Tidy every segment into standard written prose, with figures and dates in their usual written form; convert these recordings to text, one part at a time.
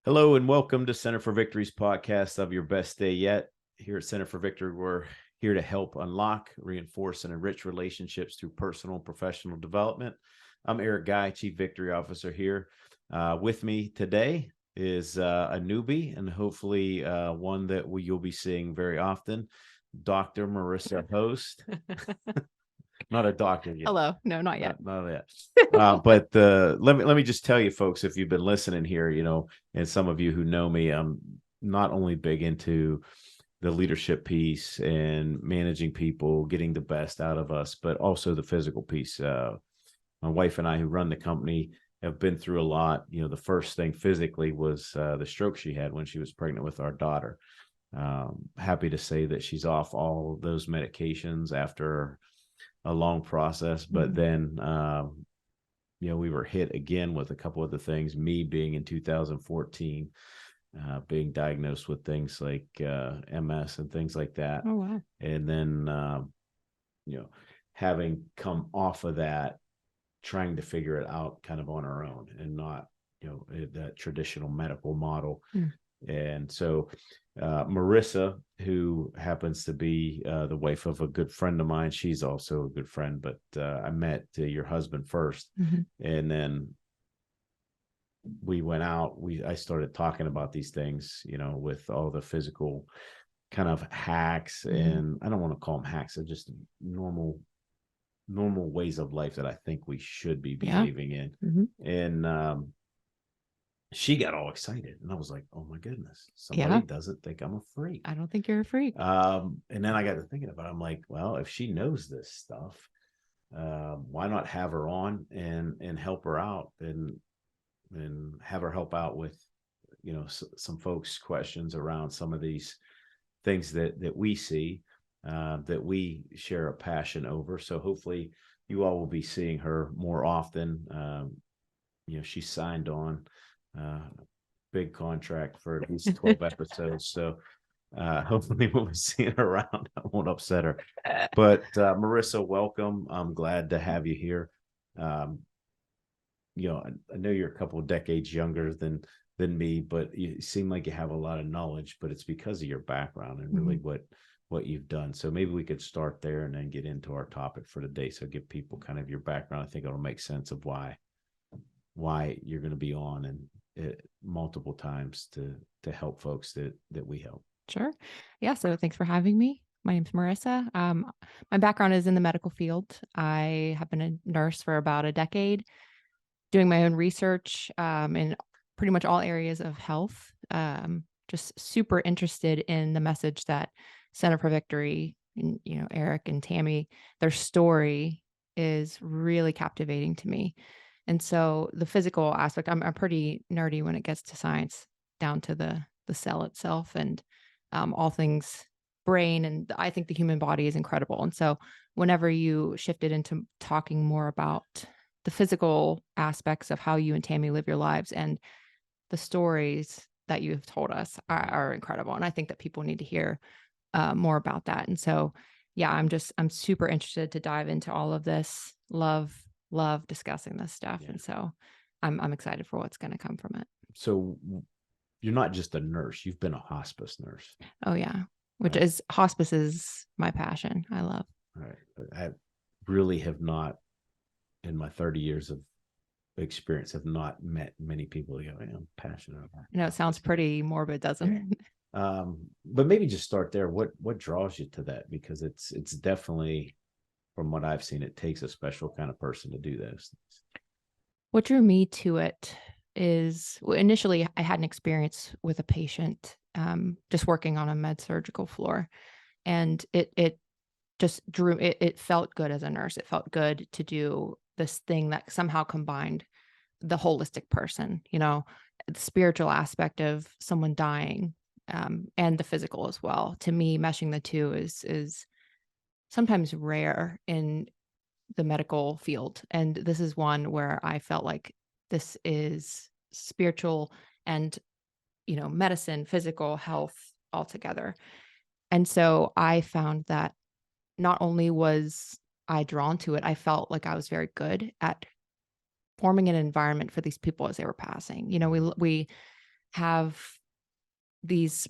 Hello and welcome to Center for Victory's podcast of Your Best Day Yet. Here at Center for Victory, we're here to help unlock, reinforce, and enrich relationships through personal and professional development. I'm Eric Guy, Chief Victory Officer here. With me today is a newbie and hopefully one that you'll be seeing very often, Dr. Marissa Host. Not a doctor yet. Hello. No, not yet. Not yet. But let me just tell you, folks, if you've been listening here, and some of you who know me, I'm not only big into the leadership piece and managing people, getting the best out of us, but also the physical piece. My wife and I, who run the company, have been through a lot. The first thing physically was the stroke she had when she was pregnant with our daughter. Happy to say that she's off all of those medications after a long process, but then we were hit again with a couple of the things, me being in 2014, being diagnosed with things like MS and things like that. Oh, wow. And then having come off of that, trying to figure it out kind of on our own and not that traditional medical model. And so Marissa, who happens to be the wife of a good friend of mine, she's also a good friend, but I met your husband first. And then we went out, I started talking about these things, with all the physical kind of hacks, and I don't want to call them hacks, they're just normal ways of life that I think we should be behaving in. And she got all excited, and I was like, oh my goodness, somebody doesn't think I'm a freak. I don't think you're a freak. And then I got to thinking about it. I'm like, well, if she knows this stuff, why not have her on and help her out and have her help out with, some folks' questions around some of these things that we see, that we share a passion over. So hopefully you all will be seeing her more often. She signed on big contract for at least 12 episodes, so hopefully we'll be seeing her around. I won't upset her. But Marissa, welcome. I'm glad to have you here. I know you're a couple of decades younger than me, but you seem like you have a lot of knowledge, but it's because of your background and really what you've done. So maybe we could start there and then get into our topic for today. So give people kind of your background. I think it'll make sense of why you're going to be on and multiple times to help folks that we help. Sure. Yeah. So thanks for having me. My name's Marissa. My background is in the medical field. I have been a nurse for about a decade, doing my own research in pretty much all areas of health. Just super interested in the message that Center for Victory, and, Eric and Tammy, their story is really captivating to me. And so the physical aspect, I'm pretty nerdy when it gets to science, down to the cell itself and all things brain. And I think the human body is incredible. And so whenever you shifted into talking more about the physical aspects of how you and Tammy live your lives and the stories that you've told us are incredible. And I think that people need to hear more about that. And so, yeah, I'm super interested to dive into all of this. Love discussing this stuff. And so I'm excited for what's going to come from it. So you're not just a nurse, you've been a hospice nurse. Oh yeah. Hospice is my passion. I love. All right. I really have not, in my 30 years of experience, have not met many people who go, I'm passionate about it. It sounds pretty morbid, doesn't it? But maybe just start there. What draws you to that? Because it's definitely, from what I've seen, it takes a special kind of person to do those things. What drew me to it is, initially I had an experience with a patient just working on a med surgical floor, and it just it felt good as a nurse. It felt good to do this thing that somehow combined the holistic person, the spiritual aspect of someone dying, and the physical as well. To me, meshing the two is sometimes rare in the medical field. And this is one where I felt like this is spiritual and, medicine, physical health all together. And so I found that not only was I drawn to it, I felt like I was very good at forming an environment for these people as they were passing. We have these,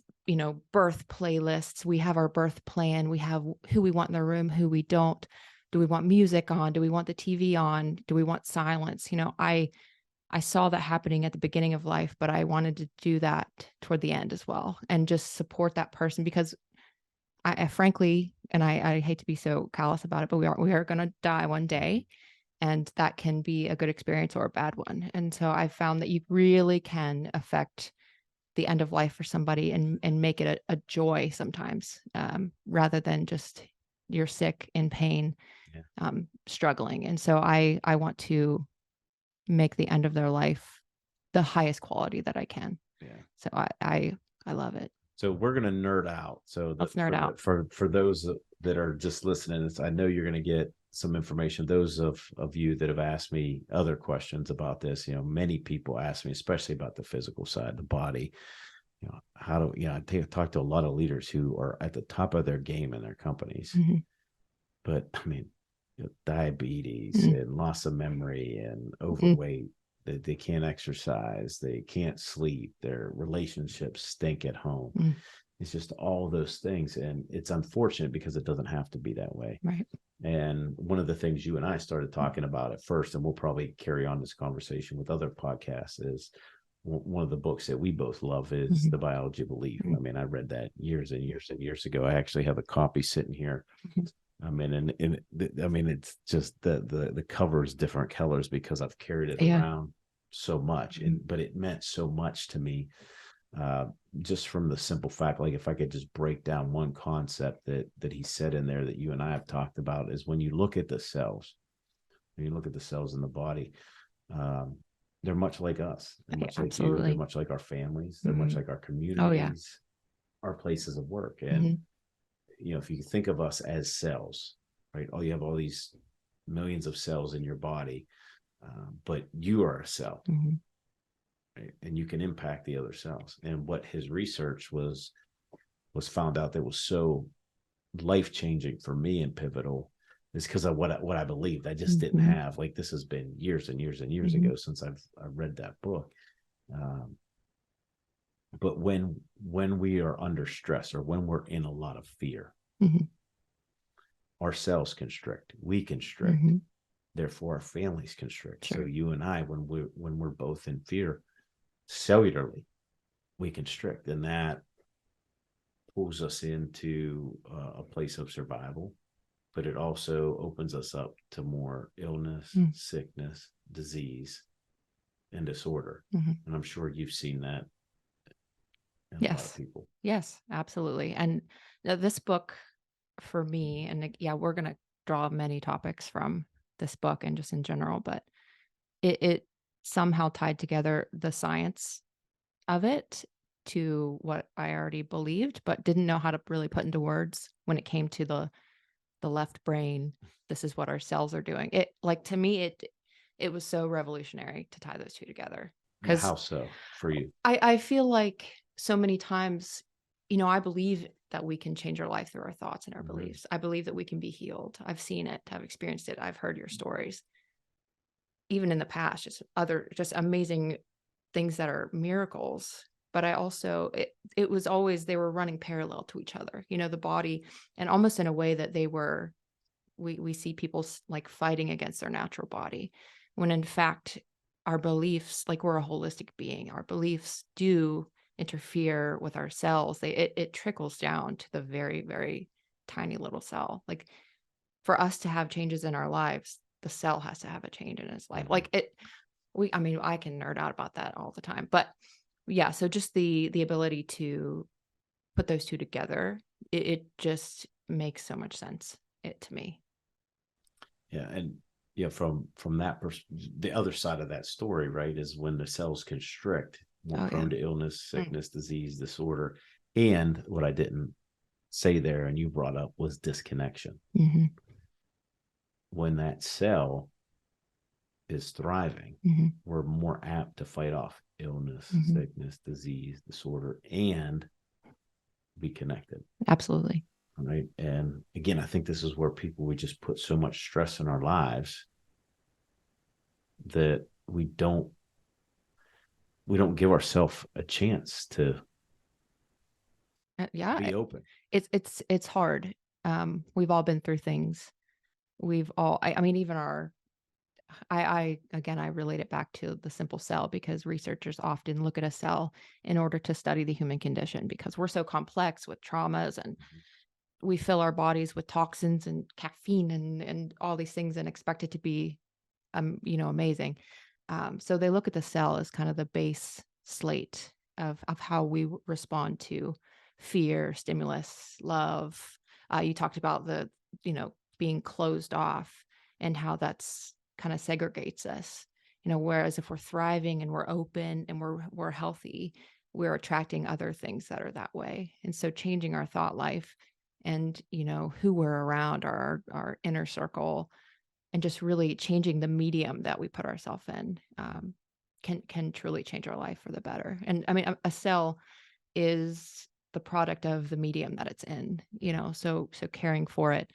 birth playlists. We have our birth plan. We have who we want in the room, who we don't. Do we want music on? Do we want the TV on? Do we want silence? I saw that happening at the beginning of life, but I wanted to do that toward the end as well, and just support that person, because I frankly, and I hate to be so callous about it, but we are going to die one day, and that can be a good experience or a bad one. And so I found that you really can affect the end of life for somebody and make it a joy sometimes, rather than just you're sick, in pain, struggling. And so I want to make the end of their life the highest quality that I can. Yeah. So I love it. So we're gonna nerd out. So Let's nerd out. For those that are just listening, I know you're gonna get some information. Those of you that have asked me other questions about this, many people ask me, especially about the physical side, the body. How do I talk to a lot of leaders who are at the top of their game in their companies, but I mean, diabetes and loss of memory and overweight. They can't exercise, they can't sleep, their relationships stink at home. It's just all those things, and it's unfortunate because it doesn't have to be that way. Right. And one of the things you and I started talking about at first, and we'll probably carry on this conversation with other podcasts, is one of the books that we both love is The Biology of Belief. I mean, I read that years and years and years ago. I actually have a copy sitting here. I mean, and I mean, it's just the cover is different colors because I've carried it around so much, but it meant so much to me, just from the simple fact, like if I could just break down one concept that he said in there that you and I have talked about, is when you look at the cells, in the body, they're much like us. They're much like you. They're much like our families. They're much like our communities, our places of work. And if you think of us as cells, right? You have all these millions of cells in your body, but you are a cell, right? And you can impact the other cells. And what his research was found out that was so life-changing for me and pivotal is because of what I believed. I just didn't have, like, this has been years and years and years ago since I read that book. But when we are under stress, or when we're in a lot of fear, our cells constrict, we constrict, therefore our families constrict. So you and I, when we're both in fear, cellularly, we constrict, and that pulls us into a place of survival, but it also opens us up to more illness, sickness, disease, and disorder. And I'm sure you've seen that in a lot of people. Yes, absolutely. And this book for me, and we're going to draw many topics from this book and just in general, but it somehow tied together the science of it to what I already believed, but didn't know how to really put into words when it came to the left brain. This is what our cells are doing. It, like, to me, it was so revolutionary to tie those two together. Because how so for you? I feel like so many times, I believe that we can change our life through our thoughts and our beliefs. I believe that we can be healed. I've seen it. I've experienced it. I've heard your stories. Even in the past, just amazing things that are miracles. But I also, it was always, they were running parallel to each other, the body, and almost in a way that we see people like fighting against their natural body, when in fact, our beliefs, like, we're a holistic being. Our beliefs do interfere with our cells. It trickles down to the very, very tiny little cell. Like, for us to have changes in our lives, the cell has to have a change in its life. Like I can nerd out about that all the time, but yeah. So just the ability to put those two together, it just makes so much sense to me. Yeah. And from that the other side of that story, right, is when the cells constrict, we're prone to illness, sickness, disease, disorder. And what I didn't say there, and you brought up, was disconnection. When that cell is thriving, we're more apt to fight off illness, sickness, disease, disorder, and be connected. Absolutely. Right. And again, I think this is where we just put so much stress in our lives that we don't we don't give ourselves a chance to Yeah, be open. it's hard. We've all been through things. We've all, I mean, even again, I relate it back to the simple cell, because researchers often look at a cell in order to study the human condition, because we're so complex with traumas, and we fill our bodies with toxins and caffeine and all these things and expect it to be, amazing. So they look at the cell as kind of the base slate of how we respond to fear, stimulus, love. You talked about being closed off, and how that's kind of segregates us. Whereas if we're thriving and we're open and we're healthy, we're attracting other things that are that way. And so changing our thought life, and who we're around, our inner circle, and just really changing the medium that we put ourselves in, can truly change our life for the better. And I mean, a cell is the product of the medium that it's in, so caring for it,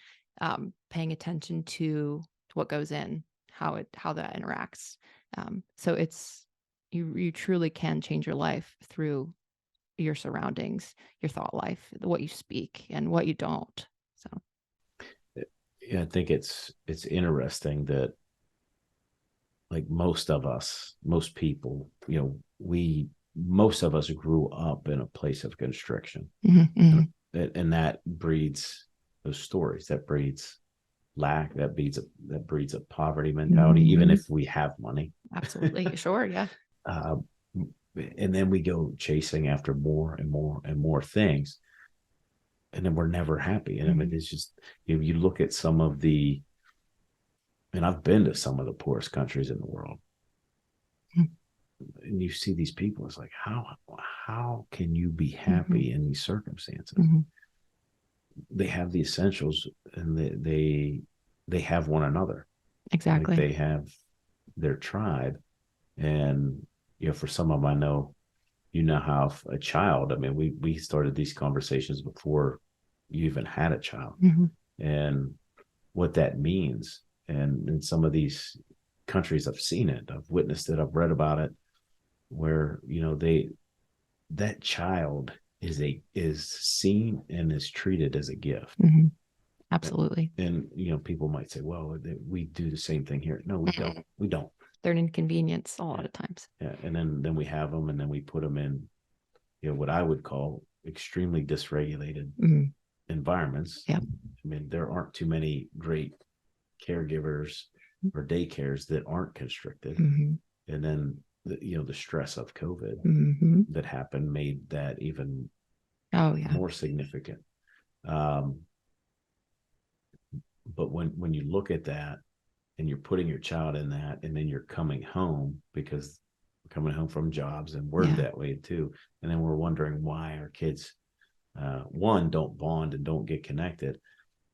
paying attention to what goes in, how that interacts. So it's, you truly can change your life through your surroundings, your thought life, what you speak and what you don't. So Yeah, I think it's interesting that, like, most people, most of us grew up in a place of constriction, mhm. and that breeds those stories. That breeds lack. That breeds a poverty mentality, even Mhm. if we have money. Absolutely. Sure. Yeah. uh, and then we go chasing after more and more and more things, and then we're never happy. And I mean, Mhm. it's just, you look at some of the, and I've been to some of the poorest countries in the world, and you see these people. It's like, how can you be Mhm. happy in these circumstances? Mhm. They have the essentials, and they have one another. Like, Exactly. they have their tribe. And for some of them, I know, how a child, I mean, we started these conversations before you even had a child, Mhm. and what that means. And in some of these countries, I've seen it, I've witnessed it, I've read about it, where that child is seen and is treated as a gift. Mhm. Absolutely. And people might say, well, we do the same thing here. No, we don't. Mhm. We don't. They're an inconvenience a lot Yeah. of times. Yeah. And then we have them, and then we put them in, what I would call extremely dysregulated Mhm. environments. Yeah. I mean, there aren't too many great caregivers or daycares that aren't constricted. Mhm. And then the stress of COVID Mhm. that happened made that even Oh yeah. more significant. Um, but when you look at that, and you're putting your child in that, and then you're coming home, because we're coming home from jobs, and we're Yeah. that way too, and then we're wondering why our kids, one, don't bond and don't get connected.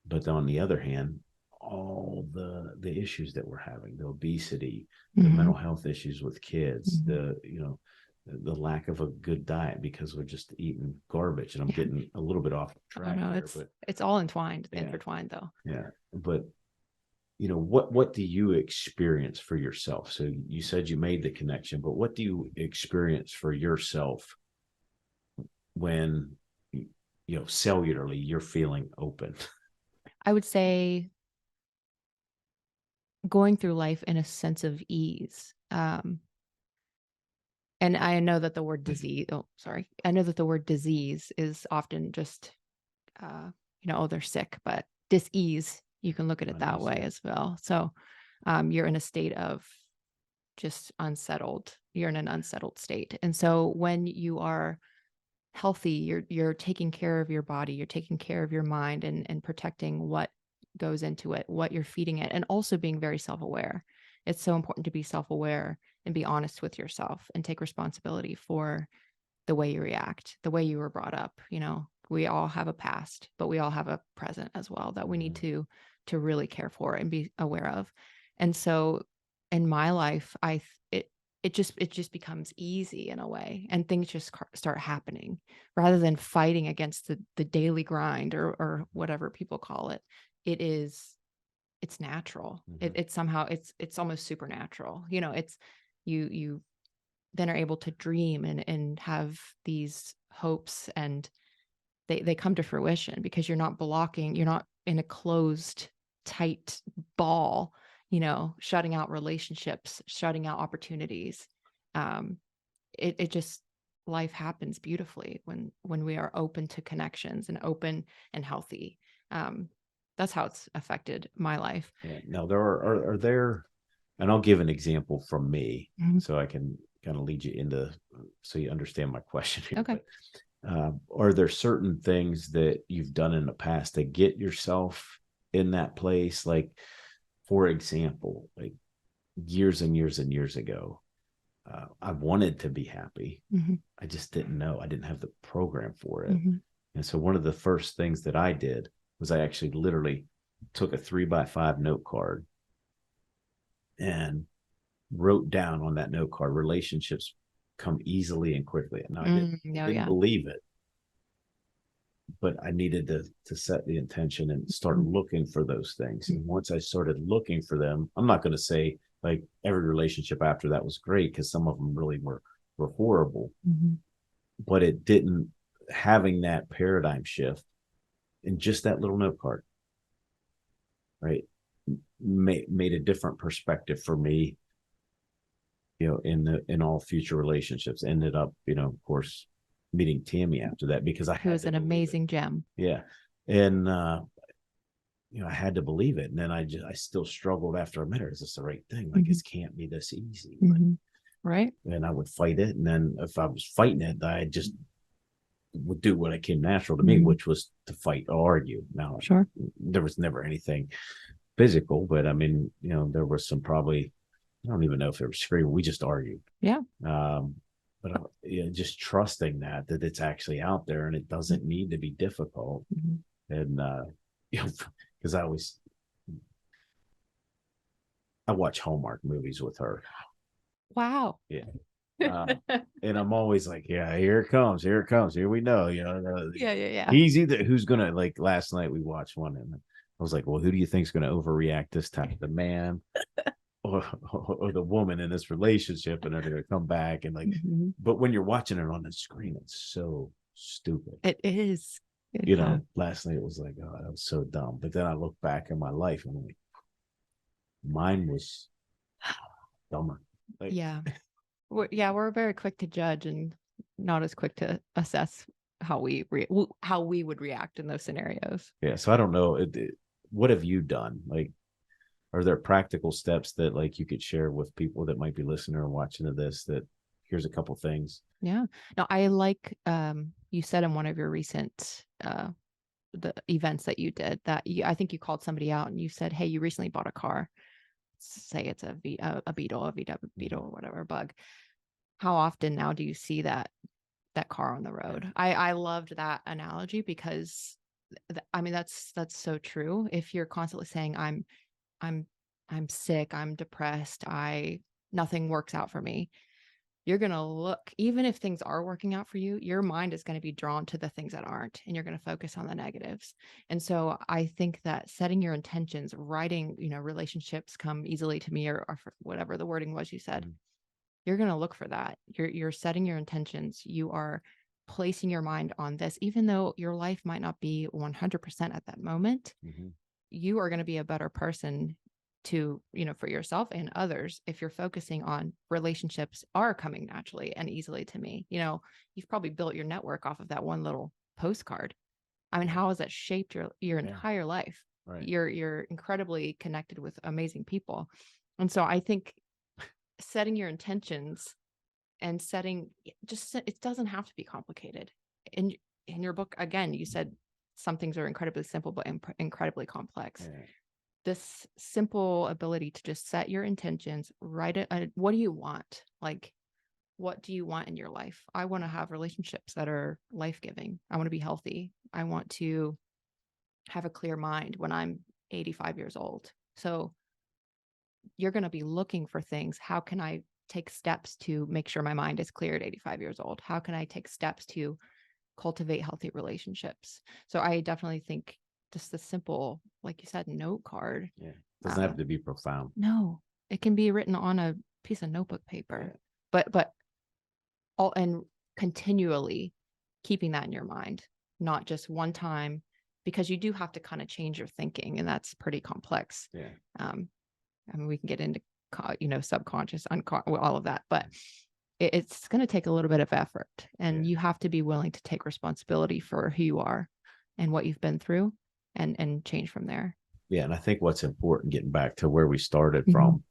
But on the other hand, all the issues that we're having, the obesity, the mental Mhm. health issues with kids, Mhm. the lack of a good diet because we're just eating garbage. And I'm Yeah. getting a little bit off Oh track no, here, it's but it's all entwined, yeah, intertwined though. yeah. But what do you experience for yourself? So you said you made the connection, but what do you experience for yourself when, cellularly, you're feeling open? I would say going through life in a sense of ease. And I know that the word disease, oh, sorry. I know that the word disease is often just, uh, oh, they're sick, but dis-ease, you can look at it that Unease, way yeah. as well. So you're in a state of just unsettled. You're in an unsettled state. And so when you are healthy, you're taking care of your body, you're taking care of your mind, and protecting what goes into it, what you're feeding it, and also being very self-aware. It's so important to be self-aware and be honest with yourself and take responsibility for the way you react, the way you were brought up. We all have a past, but we all have a present as well that we need Mhm. to really care for and be aware of. And so in my life, it just becomes easy in a way, and things just start happening rather than fighting against the daily grind, or whatever people call it. It's natural. Mhm. It's somehow it's almost supernatural. It's you then are able to dream and have these hopes, and they come to fruition because you're not blocking, you're not in a closed, tight ball, shutting out relationships, shutting out opportunities. Um, it just, life happens beautifully when we are open to connections and open and healthy. Um, that's how it's affected my life. Yeah. Now are there, and I'll give an example from me Mhm. so I can kind of lead you into, so you understand my question here. Okay. But are there certain things that you've done in the past to get yourself in that place? Like, for example, like years and years and years ago, I wanted to be happy. Hmm. I just didn't know. I didn't have the program for it. Hmm. And so one of the first things that I did was I actually literally took a 3x5 note card and wrote down on that note card, relationships come easily and quickly. Now I Oh didn't yeah. believe it, but I needed to set the intention and start Mhm. looking for those things. And once I started looking for them, I'm not going to say like every relationship after that was great, because some of them really were horrible, Mhm. but it didn't, having that paradigm shift in just that little note card, right, made a different perspective for me, in all future relationships. Ended up, of course, meeting Tammy after that because I Who had is to an believe it. amazing gem. Yeah. And I had to believe it. And then I still struggled after I met her. Is this the right thing? Like, Mhm. it can't be this easy. Like, Mhm. Right. and I would fight it. And then if I was fighting it, I just would do what it came natural to me, Mhm. which was to fight or argue. Now, Sure. there was never anything physical, but I mean, there was some, probably, I don't even know if it was screaming. We just argued. Yeah. Um, but just trusting that it's actually out there and it doesn't need to be difficult. Mhm. And because I watch Hallmark movies with her. Wow. Yeah. Uh, and I'm always like, yeah, here it comes, here it comes, here we know, Yeah, yeah, yeah. he's either who's gonna, like, last night we watched one and I was like, well, who do you think's gonna overreact this time, the man or the woman in this relationship, and they're gonna come back and like, Mhm. but when you're watching it on the screen, it's so stupid. It is. Yeah. Last night it was like, oh, that was so dumb. But then I look back in my life and I'm like, mine was dumber. Like, Yeah. We're very quick to judge and not as quick to assess how we would react in those scenarios. yeah. So I don't know. What have you done? Like, are there practical steps that, like, you could share with people that might be listening or watching to this, that here's a couple things? Yeah. No, I like, you said in one of your recent the events that you did, that I think you called somebody out and you said, "Hey, you recently bought a car. Say it's a beetle, a VW beetle, or whatever bug. How often now do you see that car on the road?" I loved that analogy because I mean that's so true. If you're constantly saying I'm I'm sick, I'm depressed, I nothing works out for me, you're going to look, even if things are working out for you, your mind is going to be drawn to the things that aren't, and you're going to focus on the negatives. And so I think that setting your intentions, writing, relationships come easily to me, or whatever the wording was you said, Mhm. you're going to look for that. You're setting your intentions. You are placing your mind on this, even though your life might not be 100% at that moment. Mhm. You are going to be a better person to, for yourself and others if you're focusing on relationships are coming naturally and easily to me. You've probably built your network off of that one little postcard. I mean, Yeah. how has that shaped your Yeah. entire life? Right. You're incredibly connected with amazing people. And so I think setting your intentions and setting, it doesn't have to be complicated. In in your book, again, you said some things are incredibly simple but incredibly complex. Yeah. This simple ability to just set your intentions, write it. What do you want? Like, what do you want in your life? I want to have relationships that are life giving. I want to be healthy. I want to have a clear mind when I'm 85 years old. So you're going to be looking for things. How can I take steps to make sure my mind is clear at 85 years old? How can I take steps to cultivate healthy relationships? So I definitely think just the simple, like you said, note card. Yeah. Doesn't Uh, have to be profound. no, it can be written on a piece of notebook paper, Yeah. but all and continually keeping that in your mind, not just one time, because you do have to kind of change your thinking, and that's pretty complex. Yeah. I mean, we can get into subconscious, all of that, but it's going to take a little bit of effort, and Yeah. you have to be willing to take responsibility for who you are and what you've been through, and change from there. Yeah. And I think what's important, getting back to where we started Mhm. from,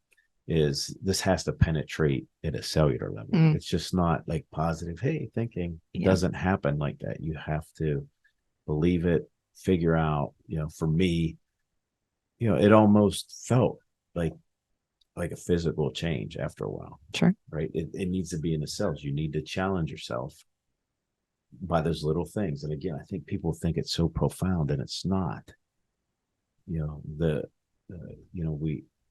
is this has to penetrate at a cellular level. Mm. It's just not like positive, hey, thinking. It Yeah. doesn't happen like that. You have to believe it, figure out, for me, it almost felt like a physical change after a while. Sure. Right. It needs to be in the cells. You need to challenge yourself by those little things. And again, I think people think it's so profound, and it's not. The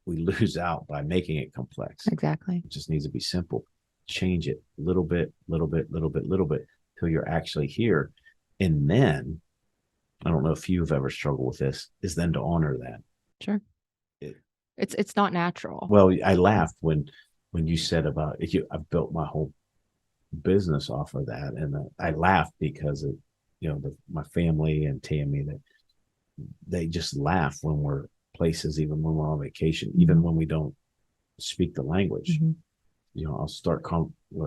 we lose out by making it complex. Exactly. It just needs to be simple. Change it little bit, little bit, little bit, little bit, till you're actually here. And then, I don't know if you've ever struggled with this, is then to honor that. Sure. It's not natural. Well, I laughed when you said about I built my whole business off of that, and I laughed because of my family and Tammy, that they just laugh when we're places, even when we're on vacation, even when we don't speak the language. I'll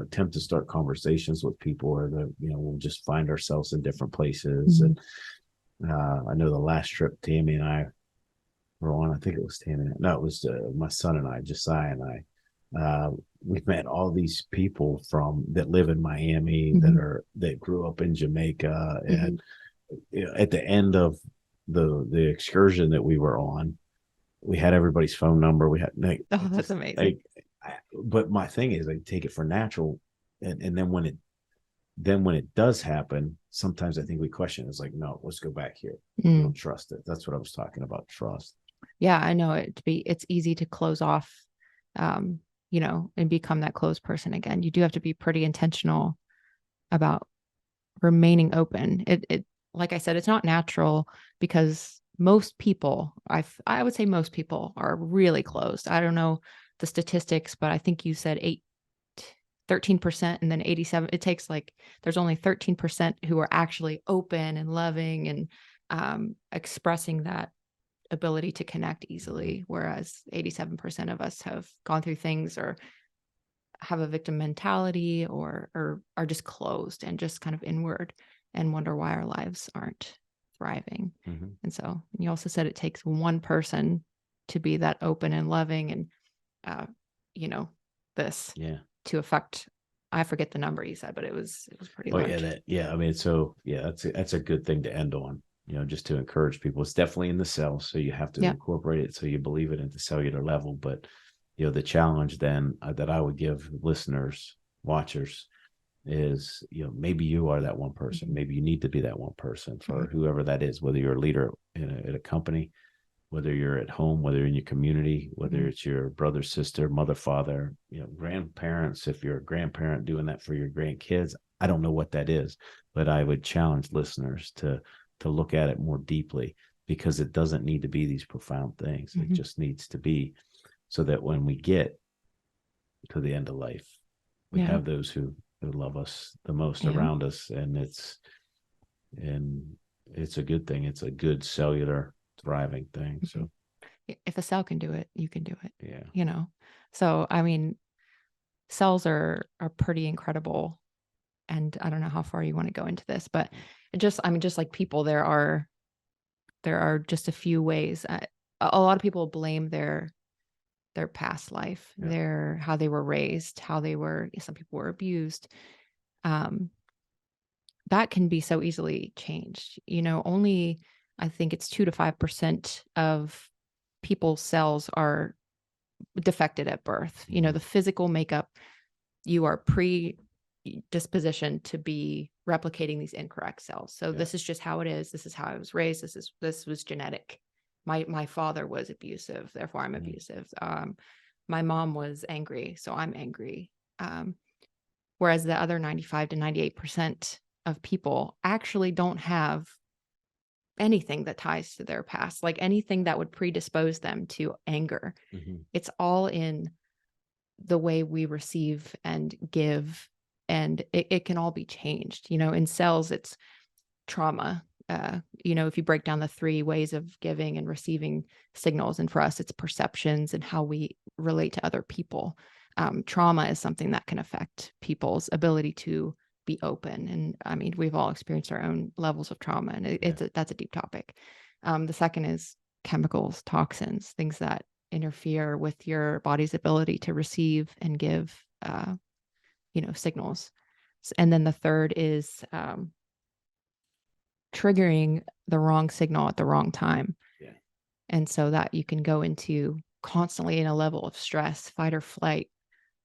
attempt to start conversations with people, or we'll just find ourselves in different places. And I know the last trip Tammy and I were on, I think it was Tammy. No, it was my son and I, Josiah and I. We've met all these people that live in Miami, that grew up in Jamaica, and at the end of the excursion that we were on, we had everybody's phone number. We had that's amazing. But my thing is, I take it for natural, and then when it does happen, sometimes I think we question. It's like, no, let's go back here. We don't trust it. That's what I was talking about, trust. Yeah, I know it's easy to close off, and become that closed person again. You do have to be pretty intentional about remaining open. It like I said, it's not natural, because most people, I would say most people are really closed. I don't know the statistics, but I think you said 13%, and then 87. It takes there's only 13% who are actually open and loving and expressing that ability to connect easily, whereas 87% of us have gone through things, or have a victim mentality, or are just closed and just kind of inward, and wonder why our lives aren't thriving. And so you also said it takes one person to be that open and loving, and this to affect, I forget the number you said, but it was pretty large. I mean, so that's a good thing to end on, just to encourage people. It's definitely in the cells, so you have to incorporate it, so you believe it at the cellular level. But the challenge then that I would give listeners, watchers, is maybe you are that one person. Maybe you need to be that one person for whoever that is, whether you're a leader at a company, whether you're at home, whether in your community, whether it's your brother, sister, mother, father, grandparents. If you're a grandparent doing that for your grandkids, I don't know what that is, but I would challenge listeners to look at it more deeply, because it doesn't need to be these profound things. It just needs to be so that when we get to the end of life, we have those who love us the most around us, and it's a good thing. It's a good cellular thriving thing. So if a cell can do it, you can do it. Yeah. So I mean, cells are pretty incredible, and I don't know how far you want to go into this, but just like people, there are just a few ways. A lot of people blame their past life, how they were raised, some people were abused. That can be so easily changed. Only, I think it's 2 to 5% of people's cells are defected at birth. The physical makeup, you are predispositioned to be replicating these incorrect cells. So this is just how it is. This is how I was raised. This was genetic. My father was abusive, therefore I'm abusive. My mom was angry, so I'm angry. Whereas the other 95 to 98% of people actually don't have anything that ties to their past, like anything that would predispose them to anger. It's all in the way we receive and give and it can all be changed. In cells, it's trauma. If you break down the 3 ways of giving and receiving signals, and for us, it's perceptions and how we relate to other people. Trauma is something that can affect people's ability to be open. And I mean, we've all experienced our own levels of trauma, and that's a deep topic. The second is chemicals, toxins, things that interfere with your body's ability to receive and give, signals. And then the third is triggering the wrong signal at the wrong time. Yeah. And so that you can go into constantly in a level of stress, fight or flight,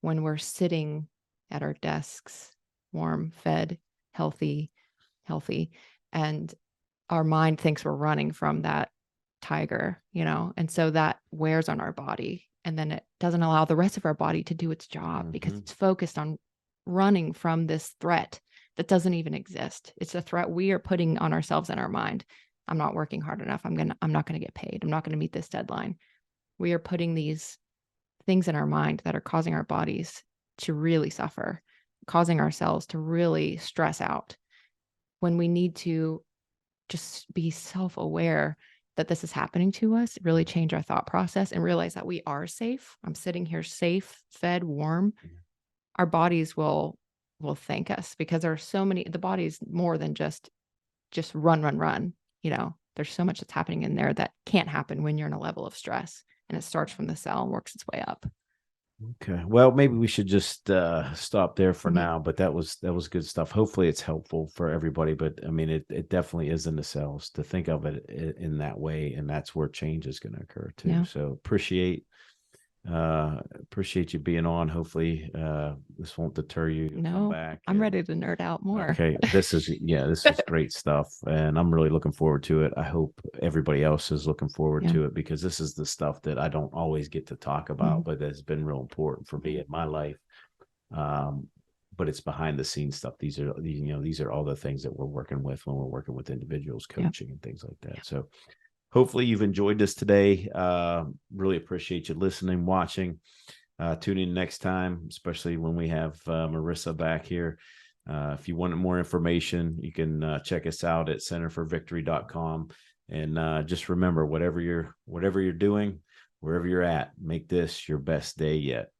when we're sitting at our desks, warm, fed, healthy, and our mind thinks we're running from that tiger, and so that wears on our body. And then it doesn't allow the rest of our body to do its job because it's focused on running from this threat that doesn't even exist. It's a threat we are putting on ourselves and our mind. I'm not working hard enough. I'm not going to get paid. I'm not going to meet this deadline. We are putting these things in our mind that are causing our bodies to really suffer, causing ourselves to really stress out, when we need to just be self-aware that this is happening to us, really change our thought process and realize that we are safe. I'm sitting here safe, fed, warm. Our bodies will thank us, because there are so many, the body's more than just run. There's so much that's happening in there that can't happen when you're in a level of stress, and it starts from the cell and works its way up. Okay. Well, maybe we should just stop there for Mhm. now, but that was good stuff. Hopefully it's helpful for everybody, but I mean, it definitely is in the cells to think of it in that way. And that's where change is going to occur too. Yeah. So appreciate you being on. Hopefully this won't deter you. Come No, back. I'm ready to nerd out more. Okay. This is great stuff. And I'm really looking forward to it. I hope everybody else is looking forward Yeah. to it, because this is the stuff that I don't always get to talk about, but that's been real important for me in my life. But it's behind the scenes stuff. These are all the things that we're working with when we're working with individuals, coaching and things like that. So hopefully you've enjoyed this today. Really appreciate you listening, watching. Tune in next time, especially when we have Marissa back here. If you want more information, you can check us out at centerforvictory.com. And just remember, whatever you're doing, wherever you're at, make this your best day yet.